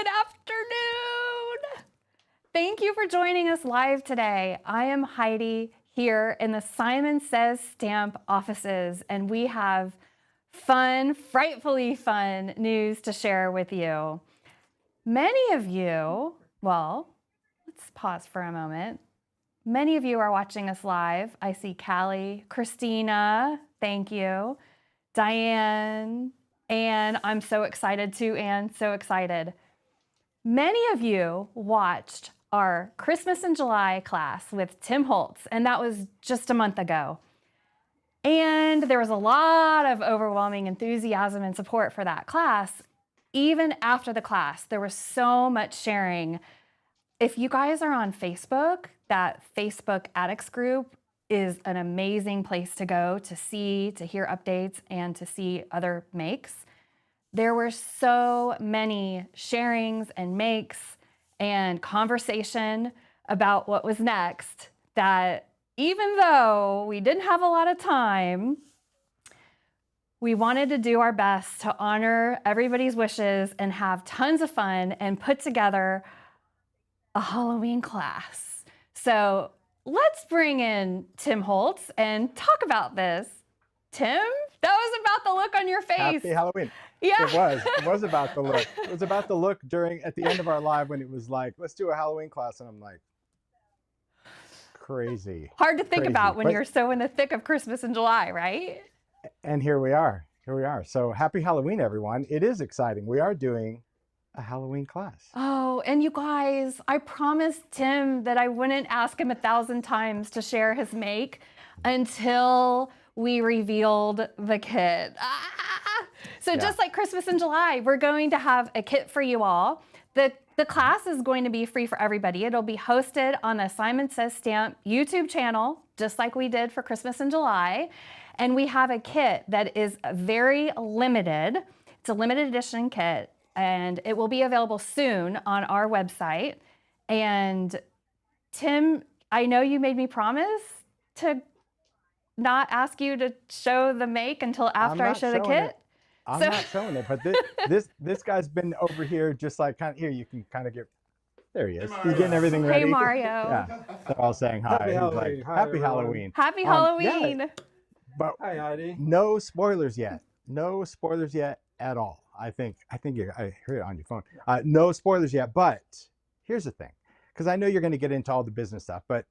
Good afternoon. Thank you for joining us live today. I am Heidi here in the Simon Says Stamp offices, and we have fun, frightfully fun news to share with you. Many of you, well, let's pause for a moment. Many of you are watching us live. I see Callie, Christina, thank you, Diane, and I'm so excited too, Anne, so excited. Many of you watched our Christmas in July class with Tim Holtz, and that was just a month ago. And there was a lot of overwhelming enthusiasm and support for that class. Even after the class, there was so much sharing. If you guys are on Facebook, that Facebook Addicts group is an amazing place to go to see, to hear updates, and to see other makes. There were so many sharings and makes and conversation about what was next that even though we didn't have a lot of time, we wanted to do our best to honor everybody's wishes and have tons of fun and put together a Halloween class. So let's bring in Tim Holtz and talk about this. Tim, that was about the look on your face. Happy Halloween. Yeah. It was about the look. It was about the look at the end of our live when it was like, let's do a Halloween class. And I'm like, crazy. Hard to think crazy. about when you're so in the thick of Christmas in July, right? And here we are. So happy Halloween, everyone. It is exciting. We are doing a Halloween class. Oh, and you guys, I promised Tim that I wouldn't ask him 1,000 times to share his make until we revealed the kit. So just like Christmas in July, we're going to have a kit for you all. The class is going to be free for everybody. It'll be hosted on the Simon Says Stamp YouTube channel, just like we did for Christmas in July. And we have a kit that is very limited. It's a limited edition kit, and it will be available soon on our website. And Tim, I know you made me promise to not ask you to show the make until after I show the kit. I'm not showing it, but this guy's been over here just like here. You can kind of get. There he is. He's getting everything ready. Hey Mario. Yeah, they're all saying hi. Happy Halloween. Like, Hi, happy everyone. Halloween. Happy Halloween. Yeah, but Hi, Heidi. no spoilers yet. No spoilers yet at all. I think I heard it on your phone. No spoilers yet. But here's the thing, because I know you're going to get into all the business stuff, but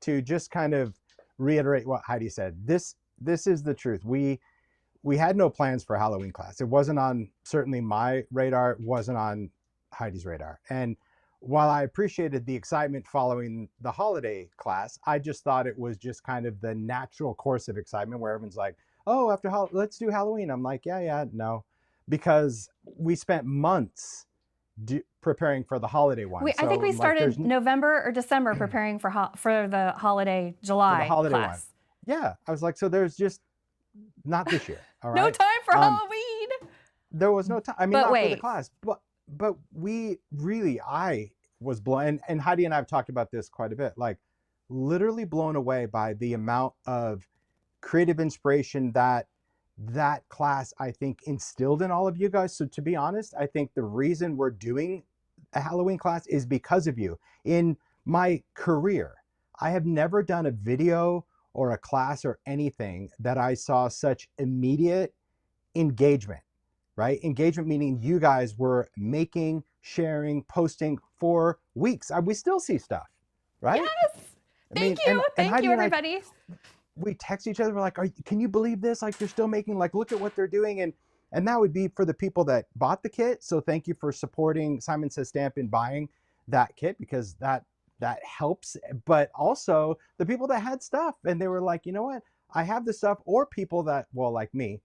to just kind of reiterate what Heidi said, this is the truth. We had no plans for a Halloween class. It wasn't on certainly my radar. It wasn't on Heidi's radar. And while I appreciated the excitement following the holiday class, I just thought it was just kind of the natural course of excitement where everyone's like, oh, let's do Halloween. I'm like, no, because we spent months preparing for the holiday one. I think we started November or December preparing for the holiday July class. One. Yeah, I was like, so there's just not this year. All right. No time for Halloween. There was no time. I mean, not for the class, but we really, I was blown, and Heidi and I have talked about this quite a bit, like literally blown away by the amount of creative inspiration that class, I think, instilled in all of you guys. So to be honest, I think the reason we're doing a Halloween class is because of you. In my career, I have never done a video or a class or anything that I saw such immediate engagement, right? Engagement meaning you guys were making, sharing, posting for weeks. We still see stuff, right? Yes. Thank you, everybody. We text each other. We're like, can you believe this? Like, they're still making, like, look at what they're doing. And that would be for the people that bought the kit. So thank you for supporting Simon Says Stamp in buying that kit, because that helps. But also the people that had stuff and they were like, you know what? I have this stuff. Or people that, well, like me,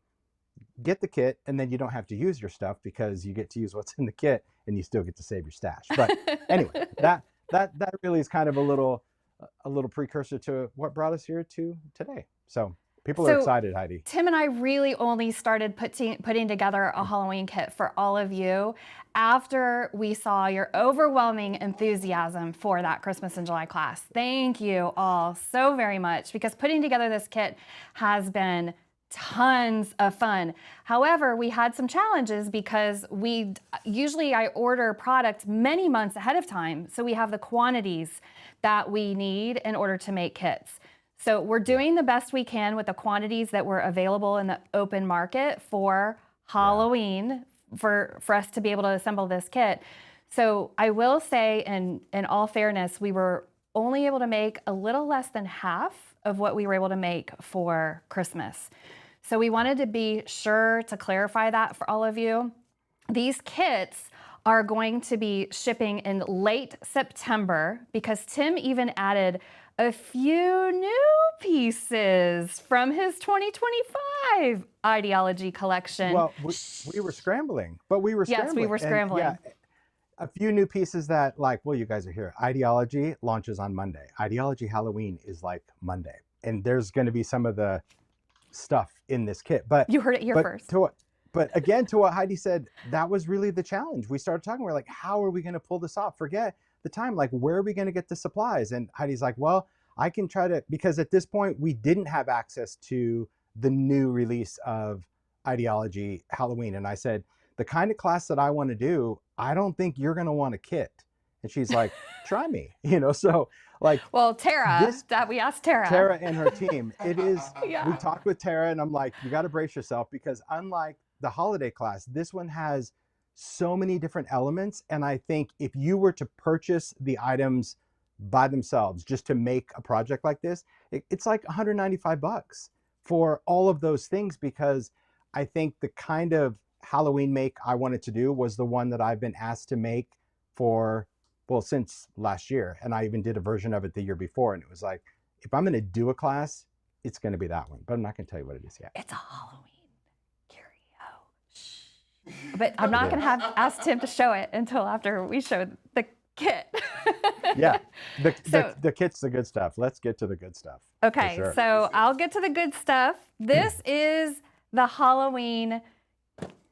get the kit and then you don't have to use your stuff because you get to use what's in the kit and you still get to save your stash. But anyway, that really is kind of a little precursor to what brought us here to today. So people are excited, Heidi. Tim and I really only started putting together a Halloween kit for all of you after we saw your overwhelming enthusiasm for that Christmas in July class. Thank you all so very much, because putting together this kit has been tons of fun. However, we had some challenges because usually I order products many months ahead of time. So we have the quantities that we need in order to make kits. So we're doing the best we can with the quantities that were available in the open market for Halloween for us to be able to assemble this kit. So I will say, in all fairness, we were only able to make a little less than half of what we were able to make for Christmas. So we wanted to be sure to clarify that for all of you. These kits are going to be shipping in late September because Tim even added a few new pieces from his 2025 ideology collection. Well, we were scrambling, but we were scrambling. Yes, we were scrambling. And, yeah, a few new pieces that, like, well, you guys are here. Ideology launches on Monday. Ideology Halloween is like Monday. And there's going to be some of the stuff in this kit. But you heard it here first. But again, to what Heidi said, that was really the challenge. We started talking, we're like, how are we going to pull this off? Forget the time, like, where are we going to get the supplies? And Heidi's like, well, I can try to, because at this point we didn't have access to the new release of Ideology Halloween. And I said, the kind of class that I want to do, I don't think you're going to want a kit. And she's like, try me, you know? So like, well, Tara, we asked Tara and her team, it is, yeah. We talked with Tara and I'm like, you got to brace yourself because unlike the holiday class, this one has so many different elements. And I think if you were to purchase the items by themselves, just to make a project like this, it's like $195 for all of those things, because I think the kind of Halloween make I wanted to do was the one that I've been asked to make for, well, since last year. And I even did a version of it the year before. And it was like, if I'm going to do a class, it's going to be that one, but I'm not going to tell you what it is yet. It's a Halloween curio. Shh. But I'm not going to ask Tim to show it until after we show the kit. Yeah, the kit's the good stuff. Let's get to the good stuff. Okay, sure. So I'll get to the good stuff. This is the Halloween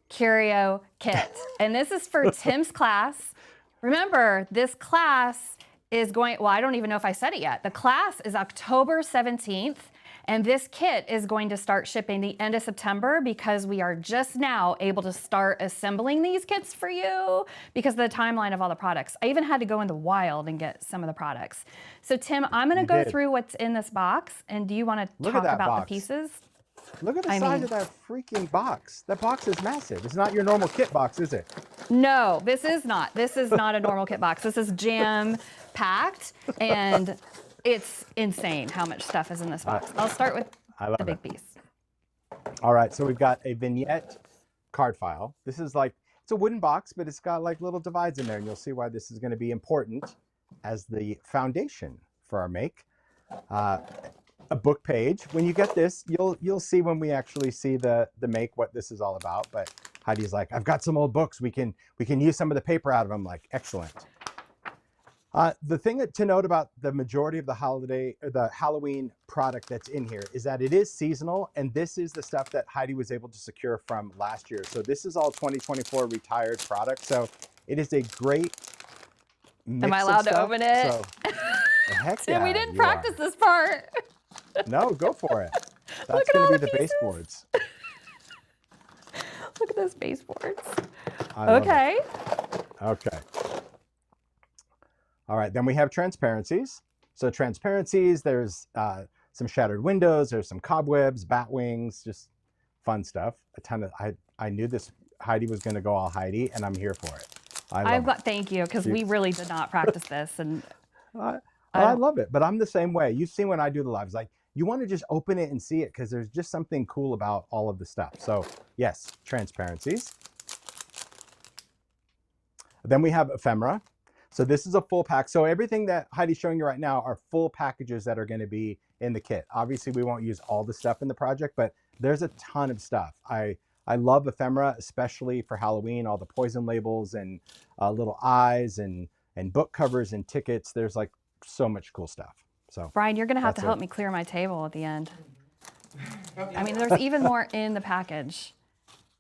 Curio Kit, and this is for Tim's class. Remember, this class is going, well, I don't even know if I said it yet. The class is October 17th, and this kit is going to start shipping the end of September because we are just now able to start assembling these kits for you because of the timeline of all the products. I even had to go in the wild and get some of the products. So Tim, I'm gonna go through what's in this box, and do you wanna talk about the pieces? Look at the size of that freaking box. That box is massive. It's not your normal kit box, is it? No, this is not. This is not a normal kit box. This is jam packed, and it's insane how much stuff is in this box. I'll start with the big piece. All right, so we've got a vignette card file. This is like, it's a wooden box, but it's got like little divides in there, and you'll see why this is going to be important as the foundation for our make. A book page. When you get this, you'll see when we actually see the make what this is all about. But Heidi's like, I've got some old books. We can use some of the paper out of them. Like, excellent. The thing to note about the majority of the Halloween product that's in here is that it is seasonal, and this is the stuff that Heidi was able to secure from last year. So this is all 2024 retired product. So it is a great mix. Am I allowed to open it? So, heck yeah, we didn't practice this part. No, go for it. That's going to be the baseboards. Look at those baseboards. Okay. Okay. All right, then we have transparencies. So transparencies, there's some shattered windows, there's some cobwebs, bat wings, just fun stuff. A ton of, I knew this Heidi was going to go all Heidi, and I'm here for it. Thank you, because we really did not practice this, and I love it, but I'm the same way. You've seen when I do the lives, like, you want to just open it and see it because there's just something cool about all of the stuff. So yes, transparencies. Then we have ephemera. So this is a full pack. So everything that Heidi's showing you right now are full packages that are going to be in the kit. Obviously, we won't use all the stuff in the project, but there's a ton of stuff. I love ephemera, especially for Halloween, all the poison labels and little eyes and book covers and tickets. There's like so much cool stuff. So Brian, you're going to have to help me clear my table at the end. I mean, there's even more in the package.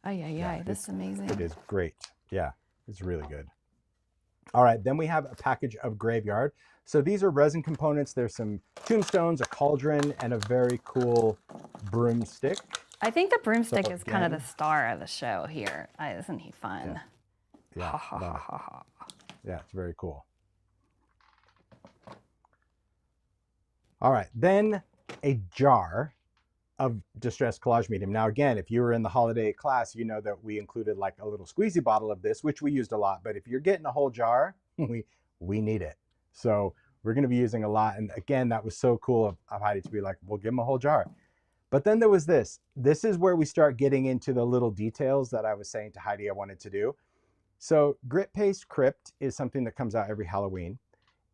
Yeah, this is amazing. It is great. Yeah, it's really good. All right, then we have a package of graveyard. So these are resin components. There's some tombstones, a cauldron, and a very cool broomstick. I think the broomstick So is kind of the again, star of the show here. Isn't he fun? yeah, Ha ha love ha it. ha ha. Yeah, it's very cool. All right, then a jar of distressed collage medium. Now, again, if you were in the holiday class, you know that we included like a little squeezy bottle of this, which we used a lot. But if you're getting a whole jar, we need it. So we're going to be using a lot. And again, that was so cool of Heidi to be like, we'll give them a whole jar. But then there was this. This is where we start getting into the little details that I was saying to Heidi I wanted to do. So grit paste crypt is something that comes out every Halloween.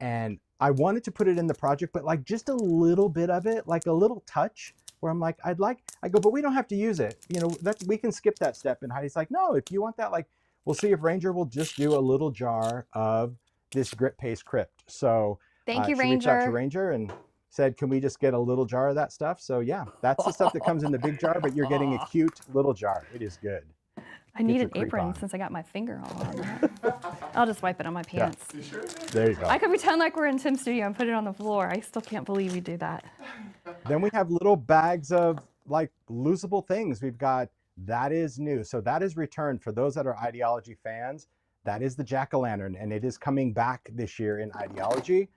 And I wanted to put it in the project, but like just a little bit of it, like a little touch where I'm like, I go, but we don't have to use it. You know, that we can skip that step. And Heidi's like, no, if you want that, like, we'll see if Ranger will just do a little jar of this grit paste crypt. So Thank you, she reached out to Ranger. Ranger and said, can we just get a little jar of that stuff? So yeah, that's the stuff that comes in the big jar, but you're getting a cute little jar. It is good. I need Get an your creep apron on. since I got my finger all on that. I'll just wipe it on my Yeah. pants. There you go. I could pretend like we're in Tim's studio and put it on the floor. I still can't believe you do that. Then we have little bags of like losable things. We've got that is new. So that is returned for those that are Ideology fans. That is the jack-o'-lantern, and it is coming back this year in Ideology.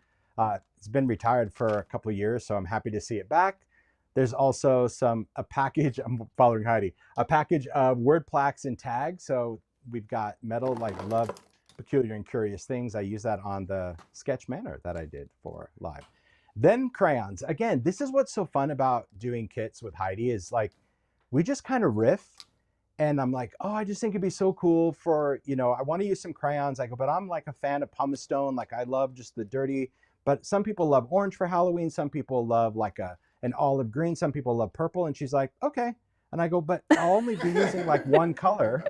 It's been retired for a couple of years, so I'm happy to see it back. There's also a package, I'm following Heidi, a package of word plaques and tags. So we've got metal, like love, peculiar and curious things. I use that on the sketch manor that I did for live. Then crayons. Again, this is what's so fun about doing kits with Heidi is like, we just kind of riff. And I'm like, oh, I just think it'd be so cool for, you know, I want to use some crayons. I go, but I'm like a fan of pumice stone. Like I love just the dirty, but some people love orange for Halloween. Some people love like an olive green. Some people love purple. And she's like, okay. And I go, but I'll only be using like one color.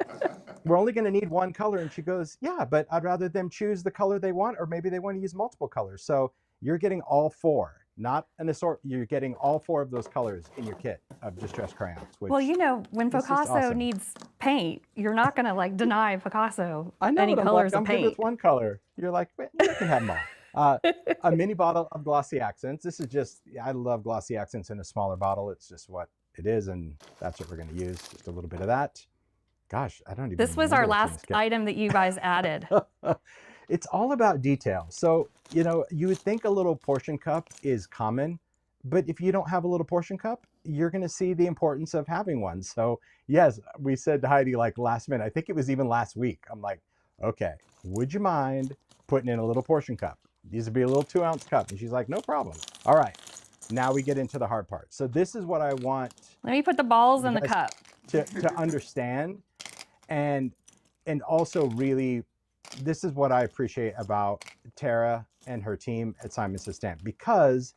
We're only going to need one color. And she goes, yeah, but I'd rather them choose the color they want, or maybe they want to use multiple colors. So you're getting all four, not an assort. You're getting all four of those colors in your kit of distressed crayons. Which Well, you know, when is just Picasso awesome. needs paint, you're not going to like deny Picasso I know, any but I'm colors like, I'm of good paint. with one color. You're like, "Well, you can have them all. A mini bottle of glossy accents. This is just, I love glossy accents in a smaller bottle. It's just what it is, and that's what we're going to use. Just a little bit of that. Gosh, I don't even This was remember our what's in last this kit. item that you guys added. It's all about detail. So, you know, you would think a little portion cup is common, but if you don't have a little portion cup, you're going to see the importance of having one. So, yes, we said to Heidi like last minute, I think it was even last week. I'm like, okay, would you mind putting in a little portion cup? These would be a little 2-ounce cup. And she's like, no problem. All right, now we get into the hard part. So this is what I want Let me put the balls you in the guys cup. to understand, and also really, this is what I appreciate about Tara and her team at Simon Says Stamp, because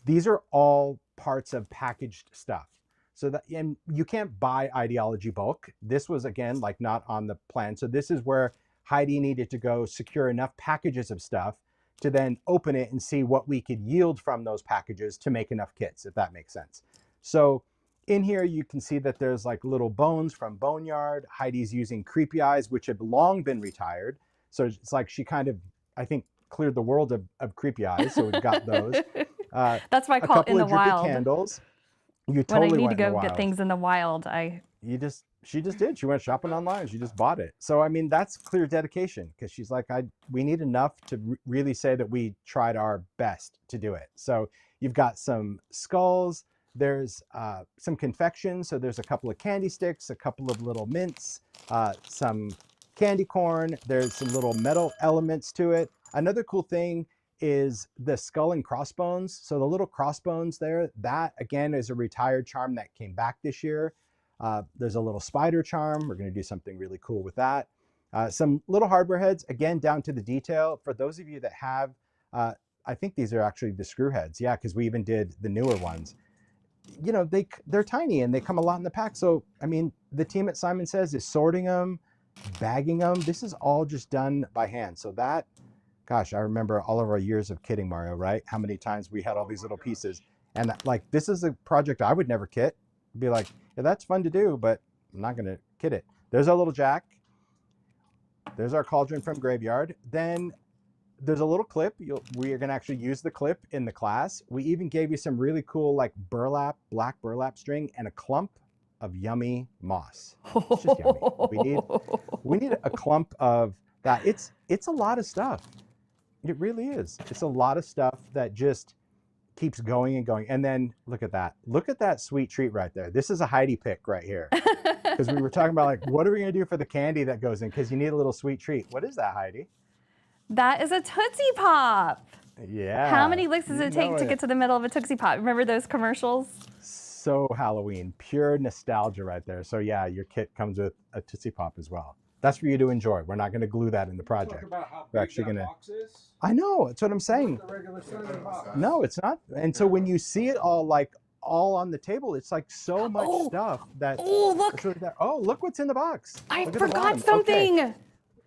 these are all parts of packaged stuff. So that, and you can't buy Ideology bulk. This was, again, like not on the plan. So this is where Heidi needed to go secure enough packages of stuff to then open it and see what we could yield from those packages to make enough kits, if that makes sense. So in here, you can see that there's like little bones from Boneyard. Heidi's using Creepy Eyes, which have long been retired. So it's like she kind of, I think, cleared the world of Creepy Eyes. So we've got those. That's why I A call it in couple the of drippy wild. candles. You When I totally need to went in the go get wild. things in the wild, She just did. She went shopping online. She just bought it. So I mean, that's clear dedication, because she's like, we need enough to really say that we tried our best to do it. So you've got some skulls. There's some confection. So there's a couple of candy sticks, a couple of little mints, some candy corn. There's some little metal elements to it. Another cool thing is the skull and crossbones. So the little crossbones there, that again is a retired charm that came back this year. There's a little spider charm. We're going to do something really cool with that. Some little hardware heads, again, down to the detail. For those of you that have, I think these are actually the screw heads. Yeah, because we even did the newer ones. You know, they're tiny and they come a lot in the pack. So, I mean, the team at Simon Says is sorting them, bagging them. This is all just done by hand. So that, gosh, I remember all of our years of kitting, Mario, right? How many times we had all these little pieces. And like, this is a project I would never kit. Be like, yeah, that's fun to do, but I'm not going to kit it. There's our little jack. There's our cauldron from Graveyard. Then there's a little clip. We are going to actually use the clip in the class. We even gave you some really cool like burlap, black burlap string and a clump of yummy moss. It's just yummy. We need a clump of that. It's a lot of stuff. It really is. It's a lot of stuff that just keeps going and going. And then look at that. Look at that sweet treat right there. This is a Heidi pick right here. Because we were talking about like, what are we going to do for the candy that goes in? Because you need a little sweet treat. What is that, Heidi? That is a Tootsie Pop. Yeah. How many licks does it take to get to the middle of a Tootsie Pop? Remember those commercials? So Halloween, pure nostalgia right there. So yeah, your kit comes with a Tootsie Pop as well. That's for you to enjoy. We're not going to glue that in the project. Talk about how We're big actually that going to. box is. I know. That's what I'm saying. The regular size box. No, it's not. And so when you see it all on the table, it's like so much stuff that. Oh, look. Really that, oh, look what's in the box. I Look at the forgot bottom. something. Okay,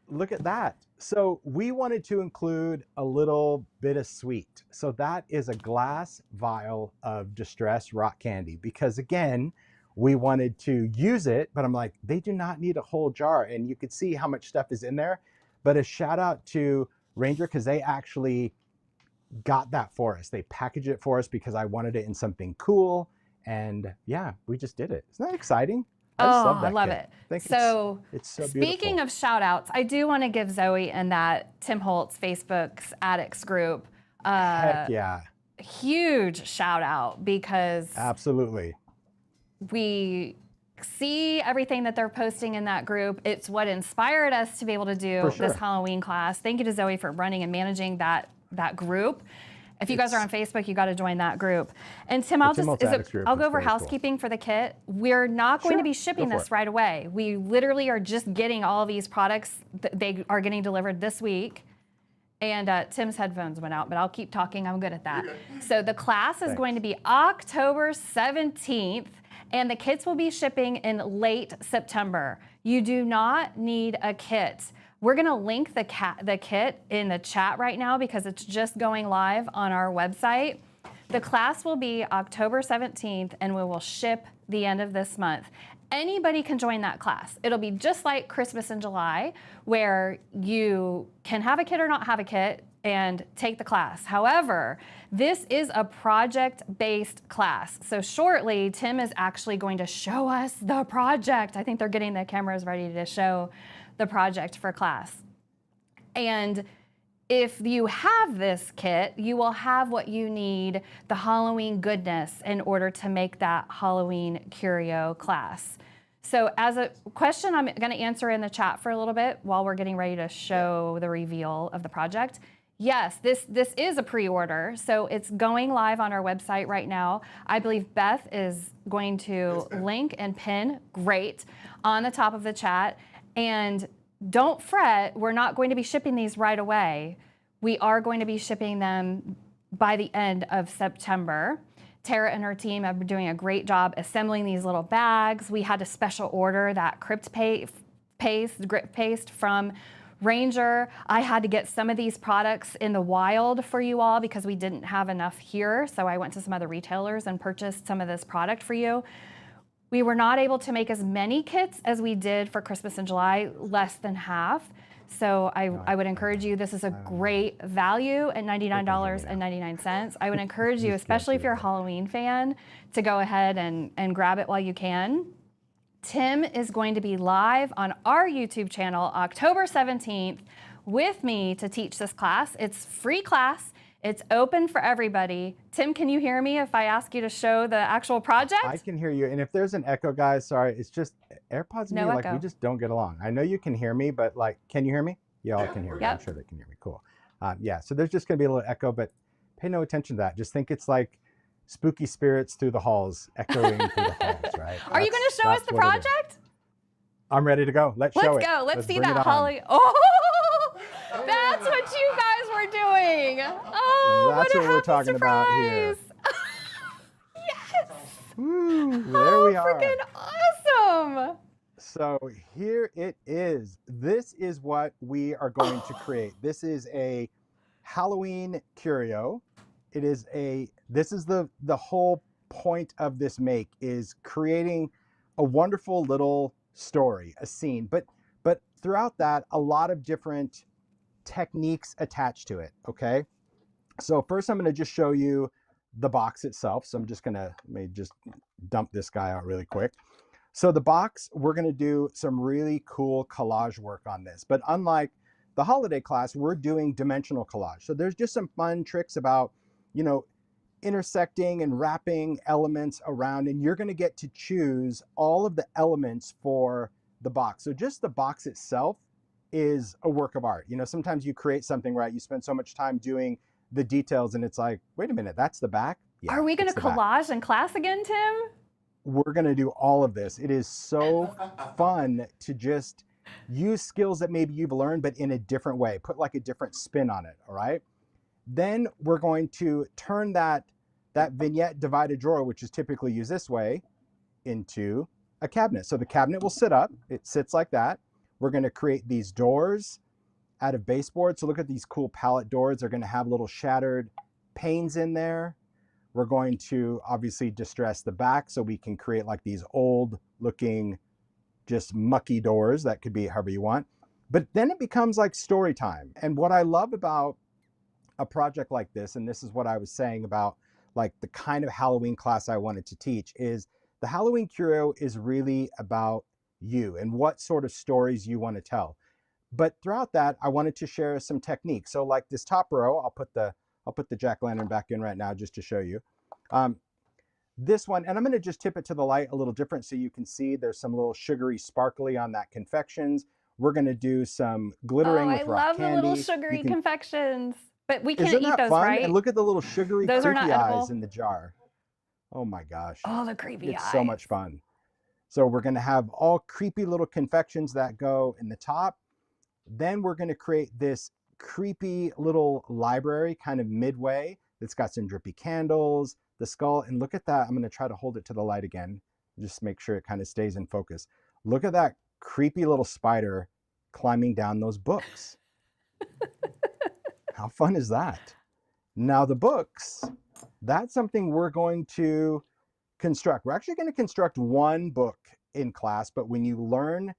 look at that. So we wanted to include a little bit of sweet. So that is a glass vial of distressed rock candy because again, we wanted to use it, but I'm like, they do not need a whole jar. And you could see how much stuff is in there. But a shout out to Ranger because they actually got that for us. They packaged it for us because I wanted it in something cool. And yeah, we just did it. Isn't that exciting? I love it. So it's so speaking beautiful. of shout outs, I do want to give Zoe and that Tim Holtz Facebook's Addicts group Heck yeah. huge shout out because Absolutely. we see everything that they're posting in that group. It's what inspired us to be able to do this Halloween class. Thank you to Zoe for running and managing that group. If you guys are on Facebook, you got to join that group. And Tim, I'll go over housekeeping for the kit. We're not going to be shipping this right away. We literally are just getting all of these products. They are getting delivered this week. And Tim's headphones went out, but I'll keep talking. I'm good at that. So the class is going to be October 17th, and the kits will be shipping in late September. You do not need a kit. We're gonna link the kit in the chat right now because it's just going live on our website. The class will be October 17th and we will ship the end of this month. Anybody can join that class. It'll be just like Christmas in July where you can have a kit or not have a kit and take the class. However, this is a project-based class. So shortly, Tim is actually going to show us the project. I think they're getting the cameras ready to show the project for class. And if you have this kit, you will have what you need, the Halloween goodness, in order to make that Halloween Curio class. So as a question I'm gonna answer in the chat for a little bit while we're getting ready to show the reveal of the project. Yes, this is a pre-order, so it's going live on our website right now. I believe Beth is going to link and pin, great, on the top of the chat. And don't fret, we're not going to be shipping these right away. We are going to be shipping them by the end of September. Tara and her team have been doing a great job assembling these little bags. We had to special order that grip paste from Ranger. I had to get some of these products in the wild for you all because we didn't have enough here. So I went to some other retailers and purchased some of this product for you. We were not able to make as many kits as we did for Christmas in July, less than half. So I would encourage you, this is a great value at $99.99. I would encourage you, especially if you're a Halloween fan, to go ahead and grab it while you can. Tim is going to be live on our YouTube channel October 17th with me to teach this class. It's free class. It's open for everybody. Tim, can you hear me if I ask you to show the actual project? I can hear you. And if there's an echo, guys, sorry, it's just AirPods and me, like we just don't get along. I know you can hear me, but like, can you hear me? Y'all can hear me. I'm sure they can hear me. Cool. Yeah, so there's just going to be a little echo, but pay no attention to that. Just think it's like spooky spirits through the halls, echoing through the halls, right? Are you going to show us the project? I'm ready to go. Let's show it. Let's go. Let's see that Holly. Oh, that's what you guys were doing. Oh, that's what we're talking about here. Yes. Woo, there we are. Freaking awesome. So here it is. This is what we are going to create. This is a Halloween curio. It is this is the whole point of this make is creating a wonderful little story, a scene, but throughout that, a lot of different techniques attached to it, okay? So first I'm gonna just show you the box itself. So I'm just gonna, let me just dump this guy out really quick. So the box, we're going to do some really cool collage work on this. But unlike the holiday class, we're doing dimensional collage. So there's just some fun tricks about, you know, intersecting and wrapping elements around, and you're going to get to choose all of the elements for the box. So just the box itself is a work of art. You know, sometimes you create something, right? You spend so much time doing the details and it's like, wait a minute, that's the back? Yeah, Are we going it's to the back. collage in class again, Tim? We're going to do all of this. It is so fun to just use skills that maybe you've learned, but in a different way, put like a different spin on it. All right. Then we're going to turn that vignette divided drawer, which is typically used this way, into a cabinet. So the cabinet will sit up. It sits like that. We're going to create these doors out of baseboard. So look at these cool pallet doors. They're going to have little shattered panes in there. We're going to obviously distress the back so we can create like these old looking, just mucky doors. That could be however you want. But then it becomes like story time. And what I love about a project like this, and this is what I was saying about like the kind of Halloween class I wanted to teach, is the Halloween Curio is really about you and what sort of stories you want to tell. But throughout that, I wanted to share some techniques. So like this top row, I'll put the jack-o'-lantern back in right now just to show you. This one, and I'm going to just tip it to the light a little different so you can see there's some little sugary sparkly on that confections. We're going to do some glittering with rock candy. I love the little sugary confections. But we can't Isn't eat that those, fun? right? And look at the little sugary Those are not creepy eyes edible. in the jar. Oh my gosh. Oh, the creepy eyes. It's so much fun. So we're going to have all creepy little confections that go in the top. Then we're going to create this creepy little library kind of midway that's got some drippy candles, the skull. And look at that. I'm going to try to hold it to the light again. Just make sure it kind of stays in focus. Look at that creepy little spider climbing down those books. How fun is that? Now the books, that's something we're going to construct. We're actually going to construct one book in class, but when you learn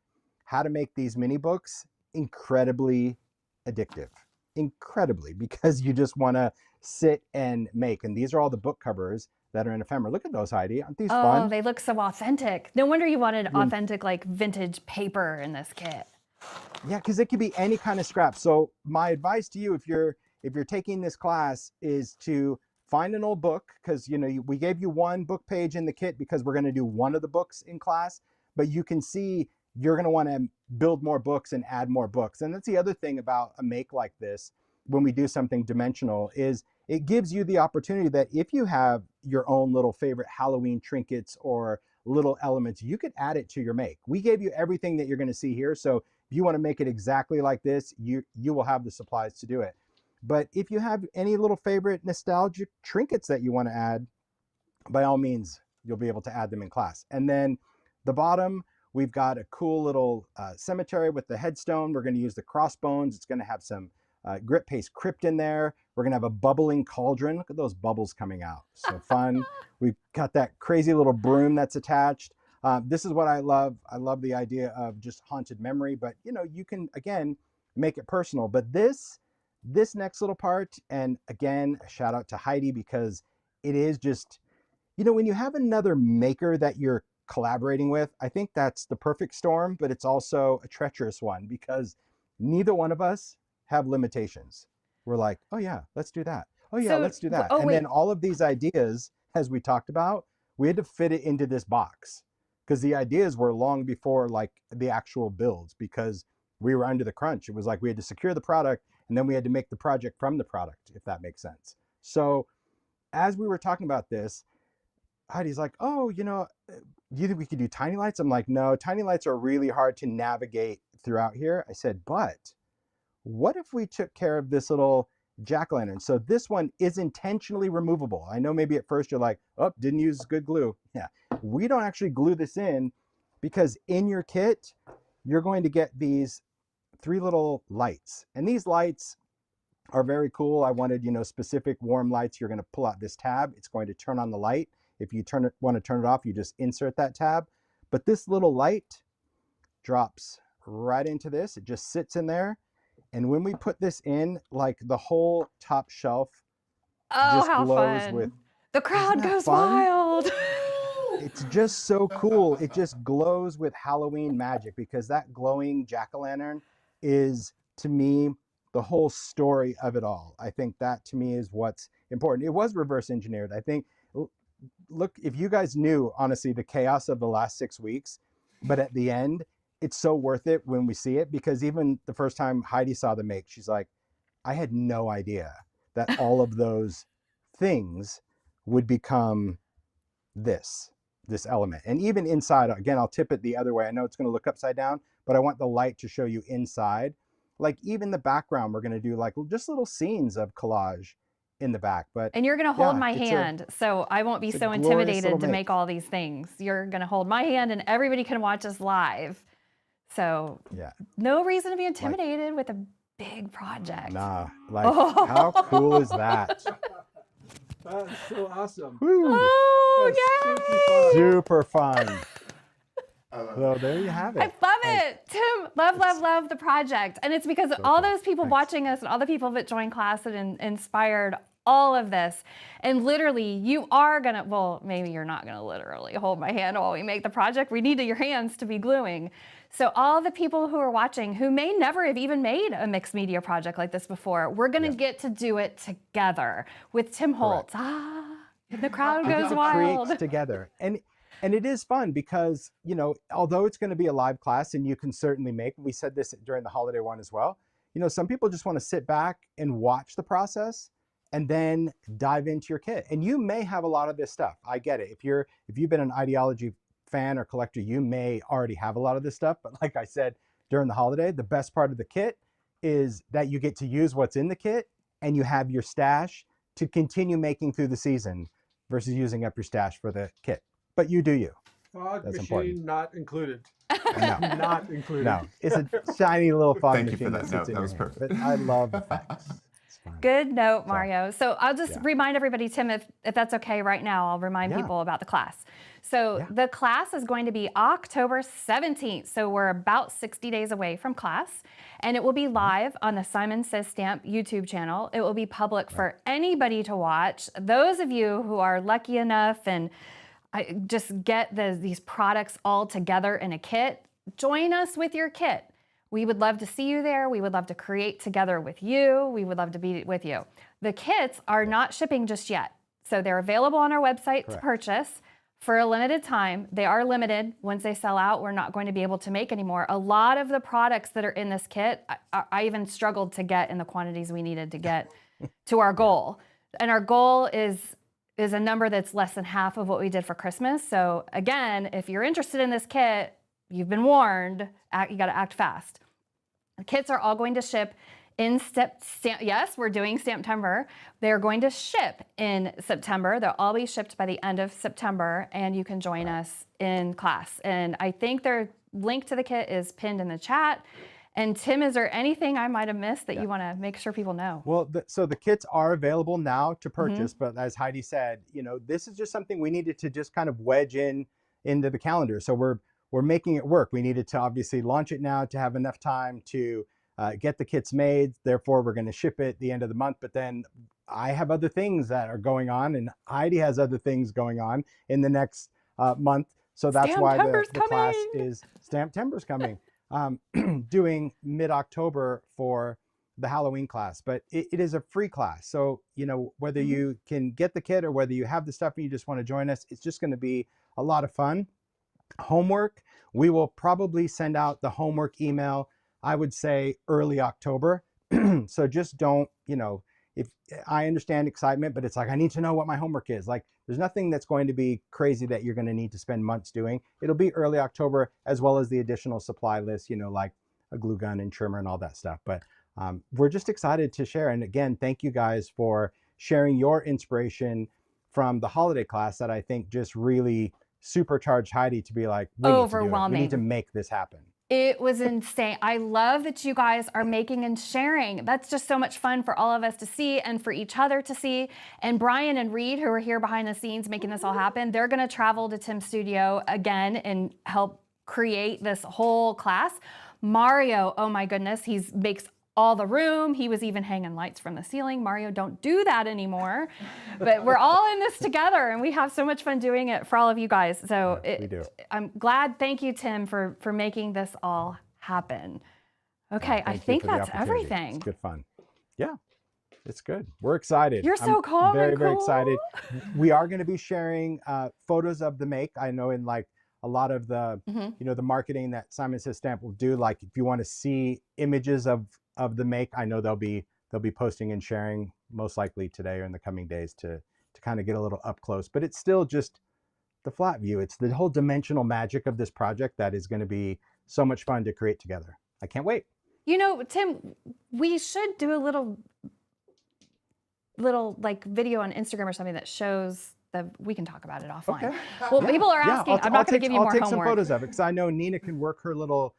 how to make these mini books, incredibly addictive. Incredibly, because you just want to sit and make. And these are all the book covers that are in ephemera. Look at those, Heidi. Aren't these fun? Oh, they look so authentic. No wonder you wanted authentic, like vintage paper in this kit. Yeah, because it could be any kind of scrap. So my advice to you, if you're taking this class, is to find an old book, because you know we gave you one book page in the kit because we're going to do one of the books in class. But you can see you're going to want to build more books and add more books. And that's the other thing about a make like this, when we do something dimensional, is it gives you the opportunity that if you have your own little favorite Halloween trinkets or little elements, you could add it to your make. We gave you everything that you're going to see here. So if you want to make it exactly like this, you will have the supplies to do it. But if you have any little favorite nostalgic trinkets that you want to add, by all means, you'll be able to add them in class. And then the bottom, we've got a cool little cemetery with the headstone. We're going to use the crossbones. It's going to have some grit paste crypt in there. We're going to have a bubbling cauldron. Look at those bubbles coming out. So fun. We've got that crazy little broom that's attached. This is what I love. I love the idea of just haunted memory, but you know, you can, again, make it personal. But this next little part, and again, a shout out to Heidi, because it is just, you know, when you have another maker that you're collaborating with, I think that's the perfect storm, but it's also a treacherous one because neither one of us have limitations. We're like, oh yeah, let's do that. Oh yeah, let's do that. And then all of these ideas, as we talked about, we had to fit it into this box because the ideas were long before like the actual builds, because we were under the crunch. It was like we had to secure the product and then we had to make the project from the product, if that makes sense. So as we were talking about this, Heidi's like, oh, you know, do you think we could do tiny lights? I'm like, no, tiny lights are really hard to navigate throughout here. I said, but what if we took care of this little jack-o'-lantern? So this one is intentionally removable. I know maybe at first you're like, oh, didn't use good glue. Yeah, we don't actually glue this in because in your kit, you're going to get these 3 little lights. And these lights are very cool. I wanted, you know, specific warm lights. You're going to pull out this tab. It's going to turn on the light. If you want to turn it off, you just insert that tab. But this little light drops right into this. It just sits in there. And when we put this in, like the whole top shelf just glows with. The crowd goes wild. it's just so cool. It just glows with Halloween magic because that glowing jack-o'-lantern is, to me, the whole story of it all. I think that to me is what's important. It was reverse engineered. I think, look, if you guys knew, honestly, the chaos of the last 6 weeks, but at the end, it's so worth it when we see it, because even the first time Heidi saw the make, she's like, I had no idea that all of those things would become this element. And even inside, again, I'll tip it the other way. I know it's going to look upside down, but I want the light to show you inside. Like even the background, we're going to do like just little scenes of collage in the back. But And you're going to hold yeah, my hand, so I won't be so intimidated to make all these things. You're going to hold my hand and everybody can watch us live. So yeah, no reason to be intimidated with a big project. Nah, like how cool is that? That's so awesome. Woo. Oh, That's yay! Super fun. So there you have it. I love it. Tim, love the project. And it's because of all those people watching us and all the people that joined class and inspired all of this. And literally, you are gonna, well, maybe you're not gonna literally hold my hand while we make the project. We need your hands to be gluing. So all the people who are watching, who may never have even made a mixed media project like this before, we're gonna get to do it together with Tim Holtz. And the crowd goes wild. Creates together. And it is fun because, you know, although it's going to be a live class and you can certainly make, we said this during the holiday one as well, you know, some people just want to sit back and watch the process and then dive into your kit. And you may have a lot of this stuff. I get it. If you've been an ideology fan or collector, you may already have a lot of this stuff. But like I said, during the holiday, the best part of the kit is that you get to use what's in the kit and you have your stash to continue making through the season versus using up your stash for the kit. But you do you. Fog That's machine important. not included. No. Not included. No, it's a shiny little fog Thank you machine for that that note. sits in That your was hand. perfect. But I love effects. It's fun. Good note, Mario. So I'll just Yeah. remind everybody, Tim, if that's okay right now, I'll remind people about the class. So the class is going to be October 17th. So we're about 60 days away from class. And it will be live on the Simon Says Stamp YouTube channel. It will be public for anybody to watch. Those of you who are lucky enough and just get these products all together in a kit, join us with your kit. We would love to see you there. We would love to create together with you. We would love to be with you. The kits are not shipping just yet. So they're available on our website to purchase for a limited time. They are limited. Once they sell out, we're not going to be able to make anymore. A lot of the products that are in this kit, I even struggled to get in the quantities we needed to get to our goal. And our goal is a number that's less than half of what we did for Christmas. So again, if you're interested in this kit, you've been warned, you gotta act fast. The kits are all going to ship in yes, we're doing Stamptember. They're going to ship in September. They'll all be shipped by the end of September, and you can join us in class. And I think their link to the kit is pinned in the chat. And Tim, is there anything I might have missed that you want to make sure people know? Well, so the kits are available now to purchase, but as Heidi said, you know, this is just something we needed to just kind of wedge into the calendar. So we're making it work. We needed to obviously launch it now to have enough time to get the kits made. Therefore, we're going to ship it the end of the month. But then I have other things that are going on, and Heidi has other things going on in the next month. So that's why the class is Stamptember's coming. Doing mid-October for the Halloween class, but it is a free class. So, you know, whether you can get the kit or whether you have the stuff and you just want to join us, it's just going to be a lot of fun. Homework, we will probably send out the homework email, I would say early October. So just don't, you know, if I understand excitement, but it's like, I need to know what my homework is. Like, there's nothing that's going to be crazy that you're going to need to spend months doing. It'll be early October, as well as the additional supply list, you know, like a glue gun and trimmer and all that stuff. But we're just excited to share. And again, thank you guys for sharing your inspiration from the holiday class that I think just really supercharged Heidi to be like, we need to make this happen. It was insane. I love that you guys are making and sharing. That's just so much fun for all of us to see and for each other to see. And Brian and Reed, who are here behind the scenes making this all happen, they're gonna travel to Tim's studio again and help create this whole class. Mario, oh my goodness, he makes all the room. He was even hanging lights from the ceiling. Mario, don't do that anymore. But we're all in this together, and we have so much fun doing it for all of you guys. So we do. I'm glad. Thank you, Tim, for making this all happen. Okay, I Thank you think for the that's opportunity. everything. It's good fun. Yeah, it's good. We're excited. You're so calm Very, and very cool. excited. We are going to be sharing photos of the make. I know in like a lot of the, you know, the marketing that Simon Says Stamp will do. Like if you want to see images of the make, I know they'll be posting and sharing most likely today or in the coming days to kind of get a little up close. But it's still just the flat view. It's the whole dimensional magic of this project that is going to be so much fun to create together. I can't wait. You know, Tim, we should do a little like video on Instagram or something that shows we can talk about it offline. Okay. Well, people are asking. I'm not going to give you more I'll take homework. some photos of it because I know Nina can work her little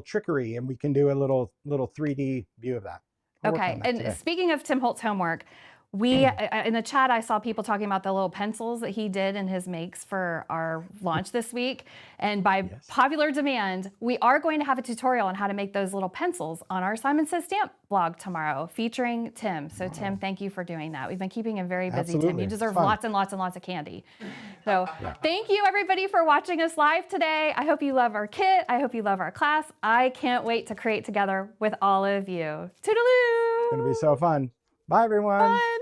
trickery, and we can do a little 3D view of that. We'll work Okay, on that and today. speaking of Tim Holtz homework, we in the chat I saw people talking about the little pencils that he did in his makes for our launch this week. And by popular demand, we are going to have a tutorial on how to make those little pencils on our Simon Says Stamp blog tomorrow, featuring Tim. So Tim, thank you for doing that. We've been keeping him very busy. Absolutely. Tim, you deserve It's fun. lots and lots and lots of candy. So thank you everybody for watching us live today. I hope you love our kit. I hope you love our class. I can't wait to create together with all of you. Toodaloo! It's going to be so fun. Bye, everyone. Bye.